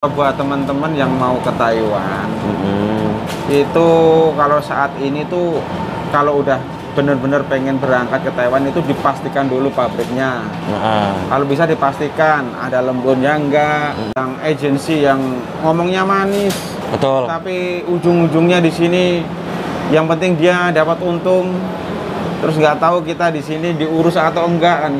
Buat teman-teman yang mau ke Taiwan, itu kalau saat ini tuh kalau udah bener-bener pengen berangkat ke Taiwan itu dipastikan dulu pabriknya. Kalau bisa dipastikan ada lemburnya enggak, yang agensi yang ngomongnya manis, Betul. tapi ujung-ujungnya di sini yang penting dia dapat untung, terus nggak tahu kita di sini diurus atau enggak kan.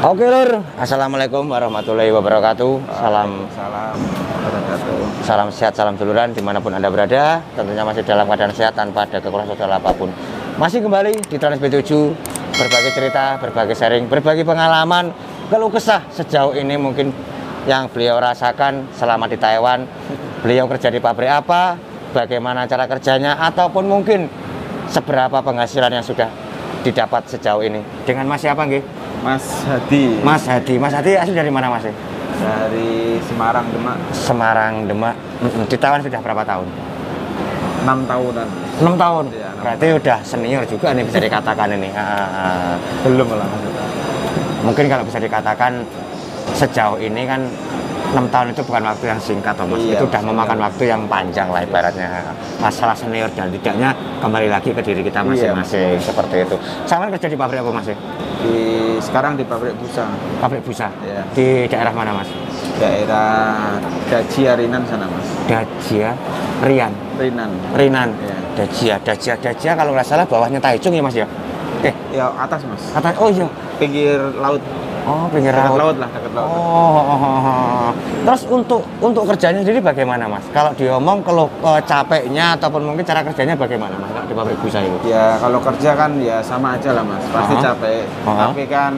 Oke lur, assalamualaikum warahmatullahi wabarakatuh. Salam sehat, salam duluran dimanapun anda berada. Tentunya masih dalam keadaan sehat tanpa ada kekurangan sosial apapun. Masih kembali di Trans B7, berbagi cerita, berbagi sharing, berbagi pengalaman, keluh kesah sejauh ini mungkin yang beliau rasakan selama di Taiwan. Beliau kerja di pabrik apa, bagaimana cara kerjanya, ataupun mungkin seberapa penghasilan yang sudah didapat sejauh ini. Dengan Mas siapa nggih? Mas Hadi. Mas Hadi. Mas Hadi asli dari mana Mas? Dari Semarang, Demak. Semarang, Demak. Di Taiwan sudah berapa tahun? 6 tahunan. 6 tahun. Ya, 6 Berarti tahun. udah senior juga nih bisa dikatakan ini. Belum lah. Mungkin kalau bisa dikatakan sejauh ini kan 6 tahun itu bukan waktu yang singkat, Mas. Iya, itu udah memakan iya. waktu yang panjang lah ibaratnya. Masalah senior dan tidaknya kembali lagi ke diri kita masing-masing. Seperti itu. Sama kerja di pabrik apa Mas? Sekarang di pabrik busa. Pabrik busa. Iya. Di daerah mana Mas? Daerah Dajia Rinan sana, Mas. Dajia, Rian. Rinan. Iya. Dajia kalau nggak salah bawahnya Taichung ya Mas ya? Ya atas, Mas. Atas, oh iya. Pinggir laut. Oh, pinggir Dekat laut. laut lah, dekat laut. Oh. Terus untuk kerjanya sendiri bagaimana Mas? Kalau diomong kalau capeknya ataupun mungkin cara kerjanya bagaimana Mas kalau di pabrik busa itu? Ya kalau kerja kan ya sama aja lah, Mas. Pasti capek. Tapi kan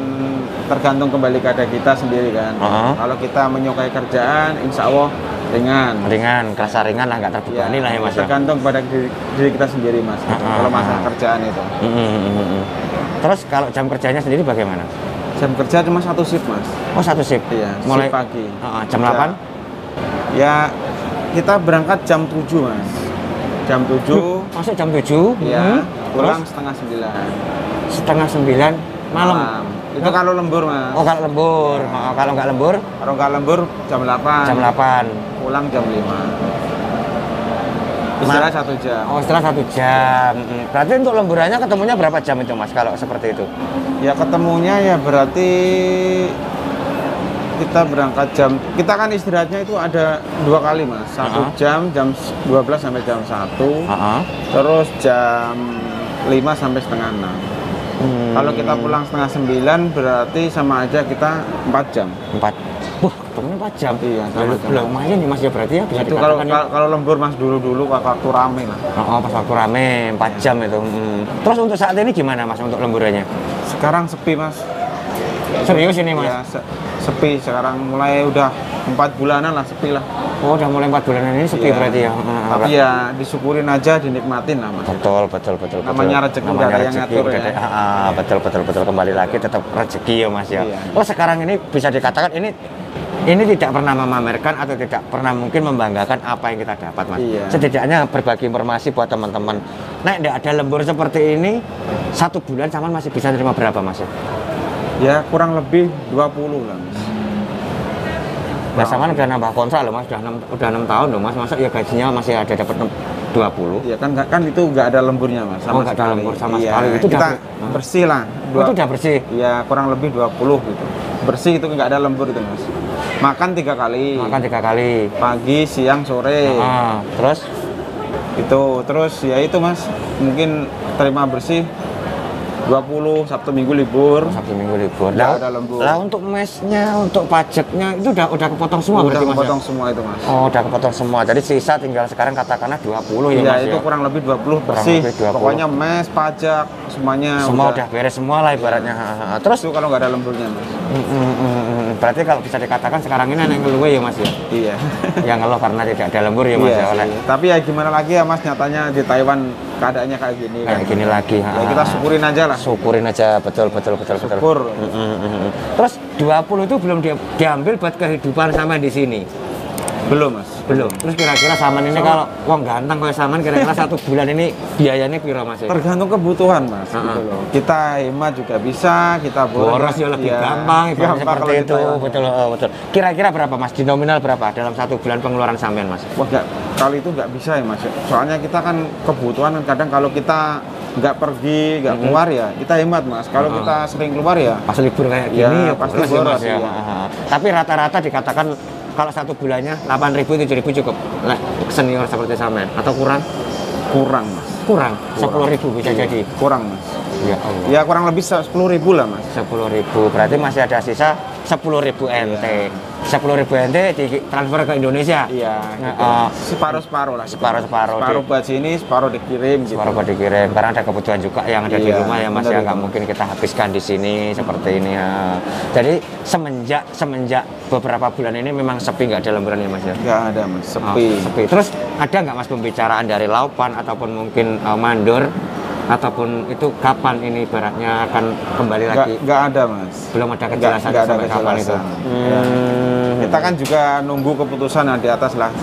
tergantung kembali kepada kita sendiri kan. Kalau kita menyukai kerjaan, insya Allah ringan, kerasa ringan lah, nggak terbebani lah ya Mas. Tergantung pada diri kita sendiri, Mas. Kalau masalah kerjaan itu. Terus kalau jam kerjanya sendiri bagaimana? Jam kerja cuma satu shift, Mas. Oh, satu shift. Iya, mulai shift pagi. Jam 8? Ya, kita berangkat jam 7, Mas. Jam 7. Masuk jam 7? Iya, pulang Terus? setengah 9. Setengah 9 malam. Itu kalau lembur, Mas. Oh, kalau lembur. Kalau nggak lembur? Kalau nggak lembur jam 8. Jam 8. Pulang jam 5. Istirahat 1 jam. Oh, setelah 1 jam. Berarti untuk lemburannya ketemunya berapa jam itu Mas kalau seperti itu? Ya ketemunya ya berarti kita berangkat kita kan istirahatnya itu ada 2 kali, Mas. 1 jam 12 sampai jam 1. Terus jam 5 sampai setengah 6. Kalau kita pulang setengah 9 berarti sama aja kita 4 jam. 4. Wah, ketemunya 4 jam. Iya, sama jam. Lumayan nih Mas ya, berarti ya bisa Itu kalau dikatakan kalau lembur, Mas, dulu waktu rame lah. pas waktu rame 4 jam itu. Terus untuk saat ini gimana Mas untuk lemburannya? Sekarang sepi, Mas. Serius ini Mas? Ya, sepi sekarang, mulai udah 4 bulanan lah sepi lah. Oh, udah mulai 4 bulanan ini sepi Iya. berarti ya. Tapi ya disyukurin aja, dinikmatin lah, Mas. Betul. Namanya rezeki nggak ada yang ngatur ya. Betul. Kembali lagi tetap rezeki ya Mas ya. Iya. Oh, sekarang ini bisa dikatakan ini tidak pernah memamerkan atau tidak pernah mungkin membanggakan apa yang kita dapat Mas. Iya. Setidaknya berbagi informasi buat teman-teman. Nah, tidak ada lembur seperti ini 1 bulan Saman masih bisa terima berapa Mas? Ya kurang lebih 20 lah, Mas. Nah, Saman udah nambah kontrak loh Mas, udah 6 tahun loh Mas. Masa ya gajinya masih ada dapat 20? Iya kan itu nggak ada lemburnya, Mas, sama nggak ada sekali. lembur sama Iya, sekali. Itu kita udah bersih lah. Itu udah bersih. Iya, kurang lebih 20 gitu. Bersih itu nggak ada lembur itu, Mas. Makan 3 kali. Makan 3 kali. Pagi, siang, sore. Terus Terus ya itu, Mas. Mungkin terima bersih 20, Sabtu Minggu libur. Sabtu Minggu libur. Nggak ada lembur. Lah untuk mesnya, untuk pajaknya itu udah kepotong semua Udah berarti Mas? kepotong semua itu, Mas. Oh, udah kepotong semua. Jadi sisa tinggal sekarang katakanlah 20 ya Iya, Mas itu ya. kurang lebih 20 Kurang bersih. lebih 20. Pokoknya mes, pajak, semuanya Semua udah beres semua lah ibaratnya. Terus itu kalau nggak ada lemburnya, Mas. berarti kalau bisa dikatakan sekarang ini yang ngeluh ya Mas ya. Iya. Yang ngeluh karena tidak ada lembur ya Mas Iya ya oleh. sih. Tapi ya gimana lagi ya, Mas, nyatanya di Taiwan keadaannya kayak gini. Kayak kan. gini lagi. Ya kita syukurin aja lah. Syukurin aja, betul. Syukur. Terus 20 itu belum diambil buat kehidupan sama di sini. Belum mas. Belum. Terus kira-kira Saman ini kalau wong ganteng kayak Saman kira-kira 1 bulan ini biayanya piro mas? Tergantung kebutuhan mas. Gitu loh. Kita hemat juga bisa, kita boros ya lebih gampang, seperti itu. Betul. Kira-kira berapa mas? Di nominal berapa dalam 1 bulan pengeluaran sampean mas? Wah kalau itu nggak bisa ya mas. Soalnya kita kan kebutuhan kadang kalau kita nggak pergi, nggak keluar ya kita hemat mas. Kalau kita sering keluar ya pas libur kayak gini ya pasti boros ya. Tapi rata-rata dikatakan kalau 1 bulannya 8.000 7.000 cukup lah senior seperti Saman atau kurang? Kurang mas. Kurang. 10.000 bisa jadi. Kurang mas. Ya Allah. Ya kurang lebih 10.000 lah mas. 10.000 berarti masih ada sisa 10.000 NT. 10.000 NT ditransfer ke Indonesia. Iya. Separuh-separuh lah. Separuh-separuh. Separuh buat sini, separuh dikirim. Separuh buat dikirim. Karena ada kebutuhan juga yang ada di rumah ya mas ya. Nggak mungkin kita habiskan di sini seperti ini ya. Jadi semenjak beberapa bulan ini memang sepi nggak ada lemburan ya mas ya? Nggak ada mas. Sepi. Terus ada nggak mas pembicaraan dari Laupan ataupun mungkin mandor? Ataupun itu kapan ini ibaratnya akan kembali lagi? Nggak ada mas. Belum ada kejelasan sampai kapan itu. Ya. Kita kan juga nunggu keputusan yang di atas lah.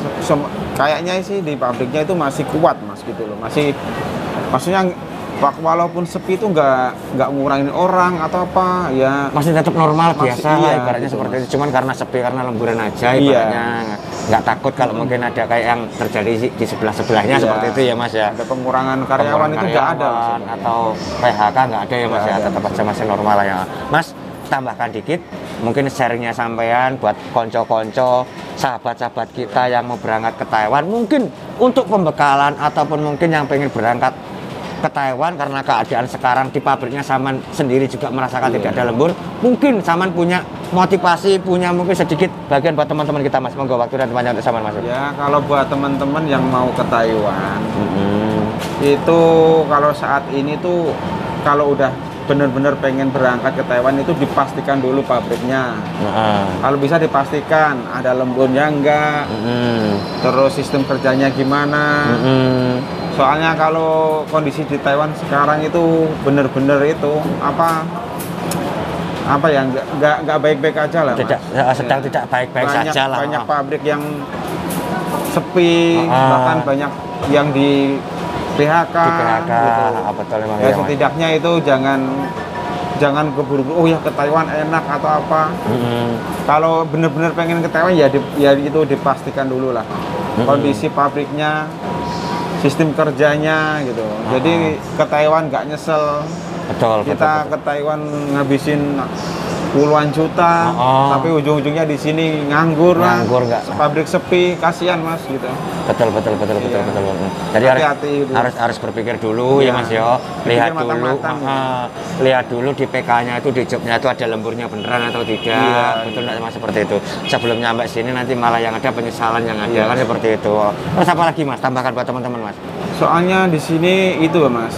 Kayaknya sih di pabriknya itu masih kuat mas gitu loh. Maksudnya walaupun sepi itu nggak ngurangin orang atau apa ya. Masih tetap normal biasa lah ibaratnya gitu, seperti mas. itu. Cuman karena sepi karena lemburan aja ibaratnya. Nggak takut kalau mungkin ada kayak yang terjadi di sebelah-sebelahnya seperti itu ya mas ya. Ada pengurangan karyawan itu nggak ada mas. Atau PHK nggak ada ya mas ya. Tetap aja masih normal lah ya mas. Tambahkan dikit mungkin sharingnya sampean buat konco-konco sahabat-sahabat kita yang mau berangkat ke Taiwan mungkin untuk pembekalan ataupun mungkin yang pengen berangkat ke Taiwan karena keadaan sekarang di pabriknya Saman sendiri juga merasakan tidak ada lembur. Mungkin Saman punya motivasi, punya mungkin sedikit bagian buat teman-teman kita mas. Monggo waktu dan panjang untuk Saman mas. Ya kalau buat teman-teman yang mau ke Taiwan itu kalau saat ini tuh kalau udah benar-benar pengen berangkat ke Taiwan itu dipastikan dulu pabriknya. Kalau bisa dipastikan ada lemburnya enggak, terus sistem kerjanya gimana. Soalnya kalau kondisi di Taiwan sekarang itu benar-benar itu apa ya nggak baik-baik aja lah. Sedang tidak baik-baik saja lah. Banyak pabrik yang sepi, bahkan banyak yang di PHK. Gitu. Betul memang ya setidaknya itu jangan keburu-buru oh ya ke Taiwan enak atau apa. Kalau benar-benar pengen ke Taiwan ya itu dipastikan dulu lah kondisi pabriknya, sistem kerjanya gitu. Jadi ke Taiwan nggak nyesel. Betul. Ke Taiwan ngabisin puluhan juta, tapi ujung-ujungnya di sini nganggur nggak? Pabrik sepi, kasihan mas gitu. Betul. Jadi harus berpikir dulu ya mas yo. Lihat dulu di PK-nya itu di jobnya itu ada lemburnya beneran atau tidak. Betul nggak mas seperti itu. Sebelum nyampe sini nanti malah yang ada penyesalan yang ada kan seperti itu. Terus apa lagi mas? Tambahkan buat teman-teman mas. Soalnya di sini itu mas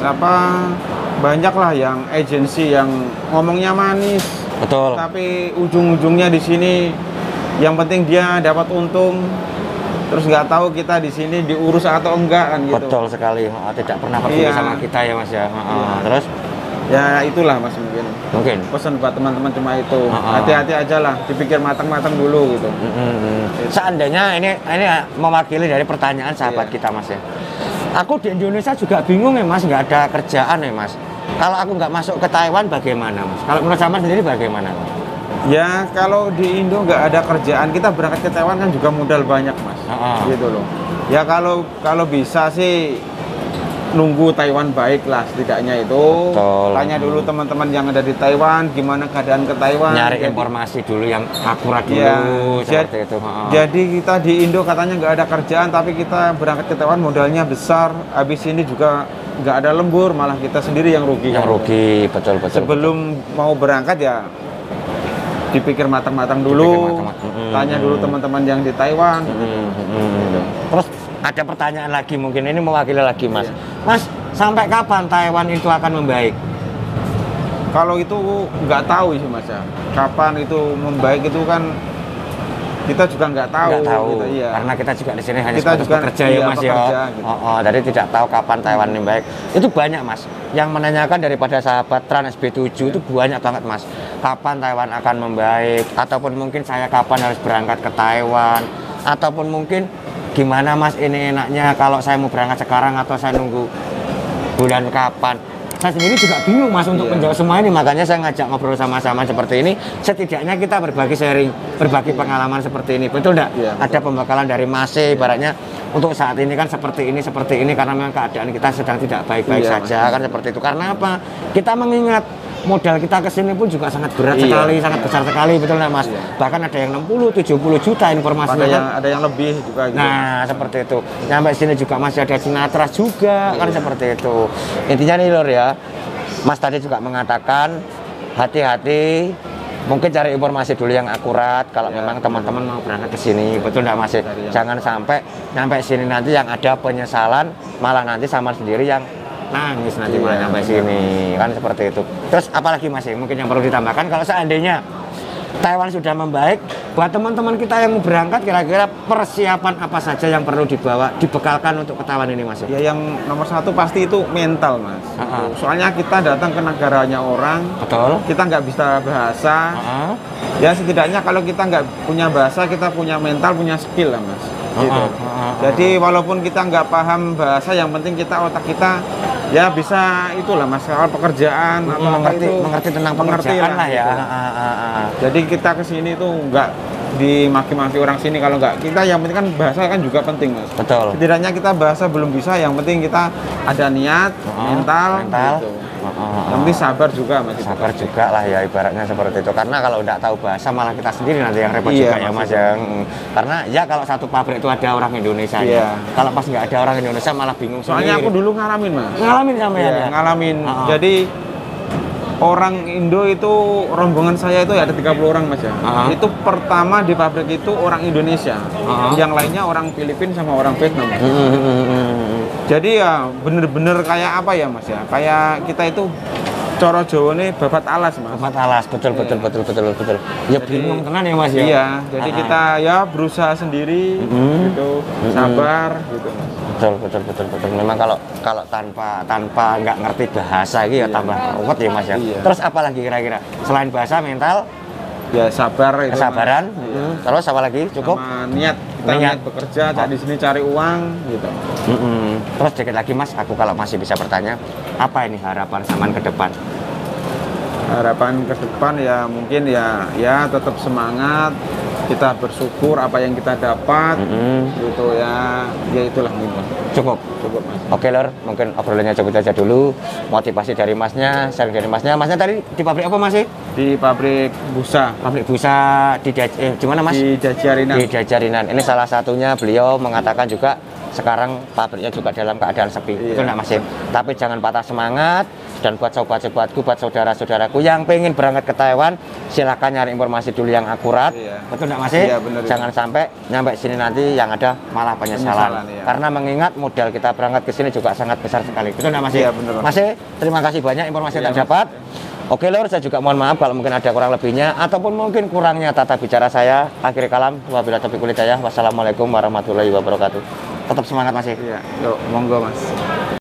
banyak lah yang agensi yang ngomongnya manis. Betul. Tapi ujung-ujungnya di sini yang penting dia dapat untung. Terus nggak tahu kita di sini diurus atau enggak kan gitu. Betul sekali. Tidak pernah peduli sama kita ya mas ya. Terus ya itulah mas mungkin. Pesan buat teman-teman cuma itu. Hati-hati aja lah. Dipikir matang-matang dulu gitu. Seandainya ini mewakili dari pertanyaan sahabat kita mas ya. Aku di Indonesia juga bingung ya mas, nggak ada kerjaan ya mas. Kalau aku nggak masuk ke Taiwan bagaimana mas? Kalau menurut Saman sendiri bagaimana? Ya kalau di Indo nggak ada kerjaan, kita berangkat ke Taiwan kan juga modal banyak mas. Gitu loh. Ya kalau bisa sih nunggu Taiwan baik lah setidaknya itu. Betul. Tanya dulu teman-teman yang ada di Taiwan gimana keadaan ke Taiwan. Nyari informasi dulu yang akurat dulu seperti itu. Jadi kita di Indo katanya nggak ada kerjaan tapi kita berangkat ke Taiwan modalnya besar. Habis ini juga nggak ada lembur, malah kita sendiri yang rugi. Rugi, betul. Sebelum mau berangkat ya dipikir matang-matang dulu. Tanya dulu teman-teman yang di Taiwan. Terus ada pertanyaan lagi mungkin ini mewakili lagi mas. Mas sampai kapan Taiwan itu akan membaik? Kalau itu nggak tahu sih mas ya. Kapan itu membaik itu kan kita juga nggak tahu, gitu, iya. Karena kita juga di sini hanya Kita sebatas juga, pekerja iya, ya Mas ya. pekerja, gitu. Jadi tidak tahu kapan Taiwan ini baik. Itu banyak Mas yang menanyakan daripada sahabat Trans SB7 itu banyak banget Mas. Kapan Taiwan akan membaik, ataupun mungkin saya kapan harus berangkat ke Taiwan, ataupun mungkin gimana Mas ini enaknya kalau saya mau berangkat sekarang atau saya nunggu bulan kapan. Saya sendiri juga bingung Mas untuk menjawab semua ini, makanya saya ngajak ngobrol sama-sama seperti ini. Setidaknya kita berbagi sharing, berbagi pengalaman seperti ini, betul enggak? Iya, Ada pembekalan dari Mas, ibaratnya untuk saat ini kan seperti ini karena memang keadaan kita sedang tidak baik-baik saja kan seperti itu. Karena apa? Kita mengingat modal kita ke sini pun juga sangat berat sekali, sangat besar sekali, betul nggak Mas? Bahkan ada yang 60, 70 juta informasinya. Ada yang lebih juga gitu. Nah, seperti itu. Nyampe sini juga masih ada sinatras juga, kan seperti itu. Intinya nih Lur ya, Mas tadi juga mengatakan hati-hati, mungkin cari informasi dulu yang akurat kalau memang teman-teman mau berangkat ke sini, betul nggak Mas? Jangan sampai nyampe sini nanti yang ada penyesalan, malah nanti sama sendiri yang nangis nanti malah sampai sini, kan seperti itu. Terus apalagi Mas mungkin yang perlu ditambahkan kalau seandainya Taiwan sudah membaik, buat teman-teman kita yang mau berangkat kira-kira persiapan apa saja yang perlu dibekalkan untuk ke Taiwan ini Mas? Ya yang nomor satu pasti itu mental Mas. Soalnya kita datang ke negaranya orang, betul. Kita nggak bisa bahasa. Ya setidaknya kalau kita nggak punya bahasa, kita punya mental, punya skill lah Mas. Gitu. Jadi walaupun kita nggak paham bahasa, yang penting kita otak kita ya bisa itulah Mas, soal pekerjaan atau mengerti tentang pekerjaan lah ya. Gitu. Jadi kita ke sini tuh nggak dimaki-maki orang sini kalau nggak kita, yang penting kan bahasa kan juga penting Mas. Betul. Setidaknya kita bahasa belum bisa, yang penting kita ada niat, mental. Gitu. Yang penting sabar juga Mas. Sabar juga lah ya ibaratnya seperti itu. Karena kalau nggak tahu bahasa malah kita sendiri nanti yang repot juga ya Mas ya. Karena ya kalau satu pabrik itu ada orang Indonesia ya. Kalau pas nggak ada orang Indonesia malah bingung Soalnya sendiri. aku dulu ngalamin Mas. Ngalamin sama ya? Ngalamin. Jadi orang Indo itu, rombongan saya itu ada 30 orang Mas ya. Itu pertama di pabrik itu orang Indonesia. Yang lainnya orang Filipina sama orang Vietnam. Jadi ya bener-bener kayak apa ya Mas ya, kayak kita itu coro Jawa nih babat alas Mas. Babat alas, betul. Ya bingung tenan ya Mas ya. Iya, jadi kita ya berusaha sendiri gitu, sabar gitu Mas. Betul. Memang kalau tanpa nggak ngerti bahasa gitu ya tambah ruwet ya Mas ya. Terus apa lagi kira-kira? Selain bahasa, mental, ya sabar itu. Kesabaran. Terus apa lagi? Cukup? Sama niat. Kita niat bekerja, di sini cari uang gitu. Terus dikit lagi Mas, aku kalau masih bisa bertanya, apa ini harapan zaman ke depan? Harapan ke depan ya mungkin ya tetap semangat, kita bersyukur apa yang kita dapat gitu ya itulah mungkin. Cukup Mas. Oke Lor, mungkin obrolannya cukup aja dulu. Motivasi dari Masnya, sharing dari Masnya. Masnya tadi di pabrik apa Mas? Di pabrik busa. Pabrik busa di mana Mas? Di Jajarinan. Di Jajarinan. Ini salah satunya beliau mengatakan juga sekarang pabriknya juga dalam keadaan sepi. Itu enggak Mas? Tapi jangan patah semangat. Dan buat sobat-sobatku, buat saudara-saudaraku yang pengen berangkat ke Taiwan, silahkan nyari informasi dulu yang akurat. Betul nggak Mas? Jangan sampai nyampe sini nanti yang ada malah penyesalan. Karena mengingat modal kita berangkat ke sini juga sangat besar sekali. Betul nggak Mas? Iya benar. Mas, terima kasih banyak informasi yang tak dapat. Oke Lor, saya juga mohon maaf kalau mungkin ada kurang lebihnya ataupun mungkin kurangnya tata bicara saya. Akhir kalam, wabillahi taufiq wal hidayah. Wassalamualaikum warahmatullahi wabarakatuh. Tetap semangat Mas. Iya, yuk monggo Mas.